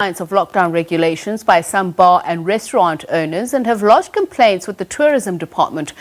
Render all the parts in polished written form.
Of lockdown regulations by some bar and restaurant owners and have lodged complaints with the tourism department.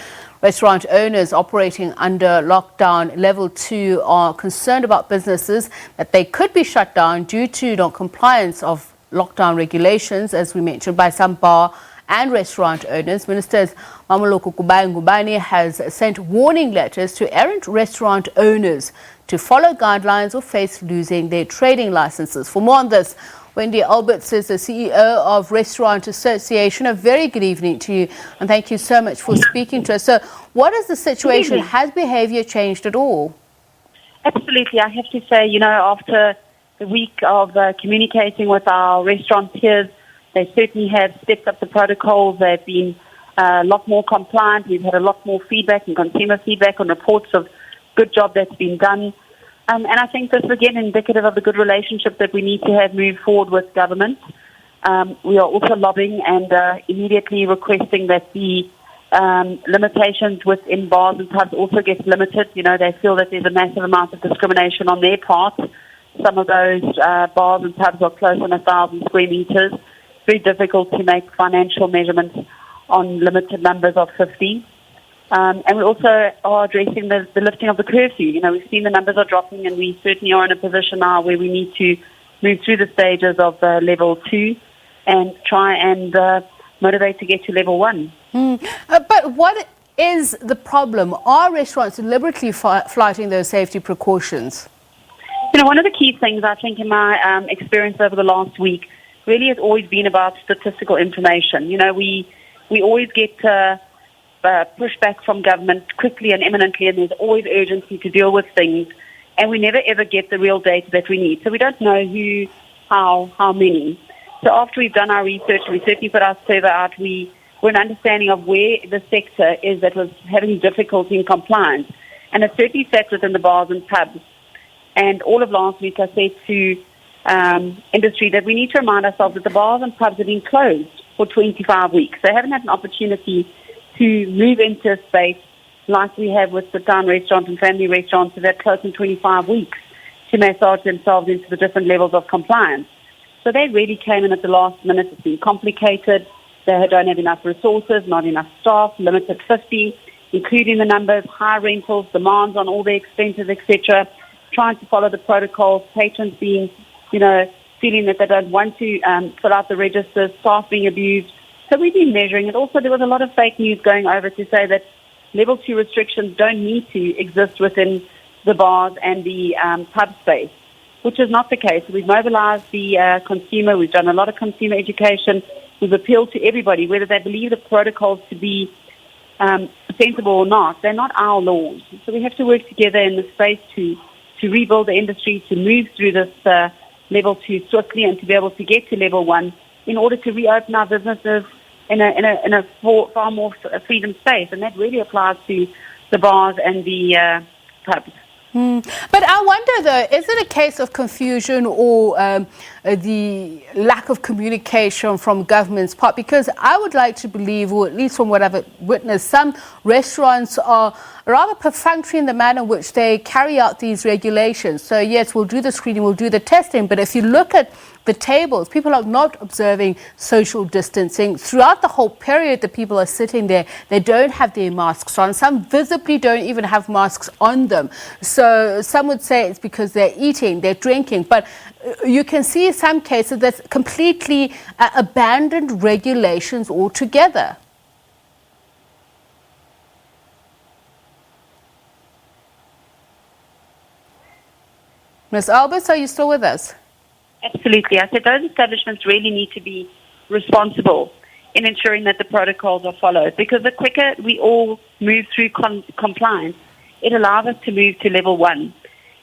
Restaurant owners operating under lockdown level 2 are concerned about businesses that they could be shut down due to non-compliance of lockdown regulations, as we mentioned, by some bar and restaurant owners. Ministers Mamoloko Ngubane has sent warning letters to errant restaurant owners to follow guidelines or face losing their trading licenses. For more on this, Wendy Alberts is the CEO of Restaurant Association. A very good evening to you, and thank you so much for speaking to us. So what is the situation? Has behaviour changed at all? Absolutely. I have to say, after the week of communicating with our restaurant peers, they certainly have stepped up the protocols. They've been a lot more compliant. We've had a lot more feedback and consumer feedback on reports of good job that's been done. And I think this is again indicative of the good relationship that we need to have move forward with government. We are also lobbying and immediately requesting that the limitations within bars and pubs also get limited. They feel that there's a massive amount of discrimination on their part. Some of those bars and pubs are close on 1,000 square meters. It's very difficult to make financial measurements on limited numbers of 50. And we also are addressing the lifting of the curfew. We've seen the numbers are dropping, and we certainly are in a position now where we need to move through the stages of level 2 and try and motivate to get to level 1. But what is the problem? Are restaurants deliberately flouting those safety precautions? One of the key things I think in my experience over the last week really has always been about statistical information. We always get pushback from government quickly and imminently, and there's always urgency to deal with things, and we never ever get the real data that we need. So we don't know who, how many. So after we've done our research, we certainly put our survey out, we're an understanding of where the sector is that was having difficulty in compliance. And it certainly sat within the bars and pubs. And all of last week I said to industry that we need to remind ourselves that the bars and pubs have been closed for 25 weeks. They haven't had an opportunity to move into a space like we have with sit-down restaurants and family restaurants that are closed in 25 weeks to massage themselves into the different levels of compliance. So they really came in at the last minute. It's been complicated. They don't have enough resources, not enough staff, limited 50, including the numbers, high rentals, demands on all their expenses, etc., trying to follow the protocols, patrons being, feeling that they don't want to fill out the registers, staff being abused. So we've been measuring it. Also, there was a lot of fake news going over to say that level 2 restrictions don't need to exist within the bars and the pub space, which is not the case. We've mobilized the consumer. We've done a lot of consumer education. We've appealed to everybody, whether they believe the protocols to be sensible or not. They're not our laws. So we have to work together in the space to rebuild the industry, to move through this level 2 swiftly and to be able to get to level 1 in order to reopen our businesses in a far more freedom space. And that really applies to the bars and the pubs. But I wonder, though, is it a case of confusion or the lack of communication from government's part? Because I would like to believe, or at least from what I've witnessed, some restaurants are rather perfunctory in the manner in which they carry out these regulations. So, yes, we'll do the screening, we'll do the testing, but if you look at the tables, people are not observing social distancing. Throughout the whole period that people are sitting there, they don't have their masks on. Some visibly don't even have masks on them. So some would say it's because they're eating, they're drinking. But you can see in some cases that's completely abandoned regulations altogether. Ms. Alberts, are you still with us? Absolutely. I said those establishments really need to be responsible in ensuring that the protocols are followed, because the quicker we all move through compliance, it allows us to move to level 1.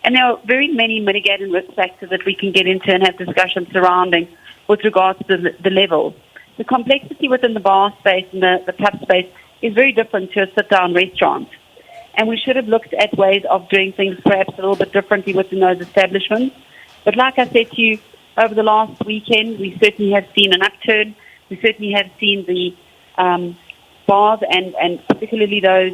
And there are very many mitigating risk factors that we can get into and have discussions surrounding with regards to the levels. The complexity within the bar space and the pub space is very different to a sit-down restaurant. And we should have looked at ways of doing things perhaps a little bit differently within those establishments. But like I said to you, over the last weekend, we certainly have seen an upturn. We certainly have seen the bars and particularly those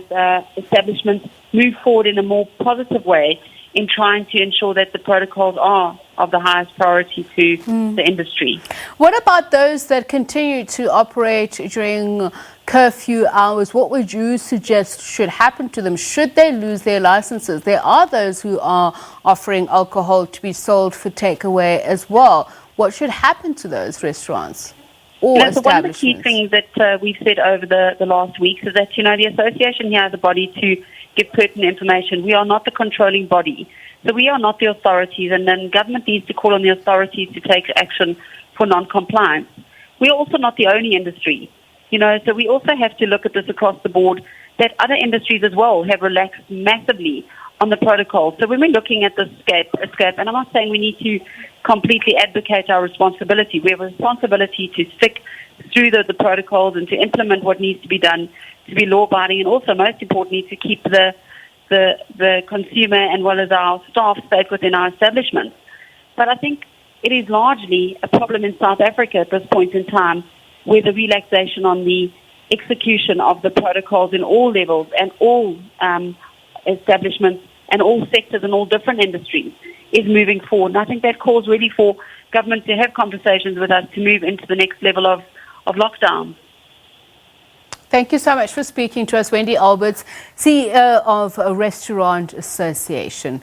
establishments move forward in a more positive way in trying to ensure that the protocols are of the highest priority to the industry. What about those that continue to operate during curfew hours? What would you suggest should happen to them? Should they lose their licenses? There are those who are offering alcohol to be sold for takeaway as well. What should happen to those restaurants or So one of the key establishments? things that we've said over the last weeks is that, the association here has a body to give pertinent information. We are not the controlling body. So we are not the authorities, and then government needs to call on the authorities to take action for non-compliance. We are also not the only industry, so we also have to look at this across the board, that other industries as well have relaxed massively on the protocol. So when we're looking at this escape, and I'm not saying we need to completely advocate our responsibility. We have a responsibility to stick through the protocols and to implement what needs to be done, to be law-abiding, and also, most importantly, to keep the consumer and well as our staff safe within our establishments. But I think it is largely a problem in South Africa at this point in time, where the relaxation on the execution of the protocols in all levels and all establishments and all sectors and all different industries is moving forward. And I think that calls really for government to have conversations with us to move into the next level of lockdown. Thank you so much for speaking to us, Wendy Alberts, CEO of a Restaurant Association.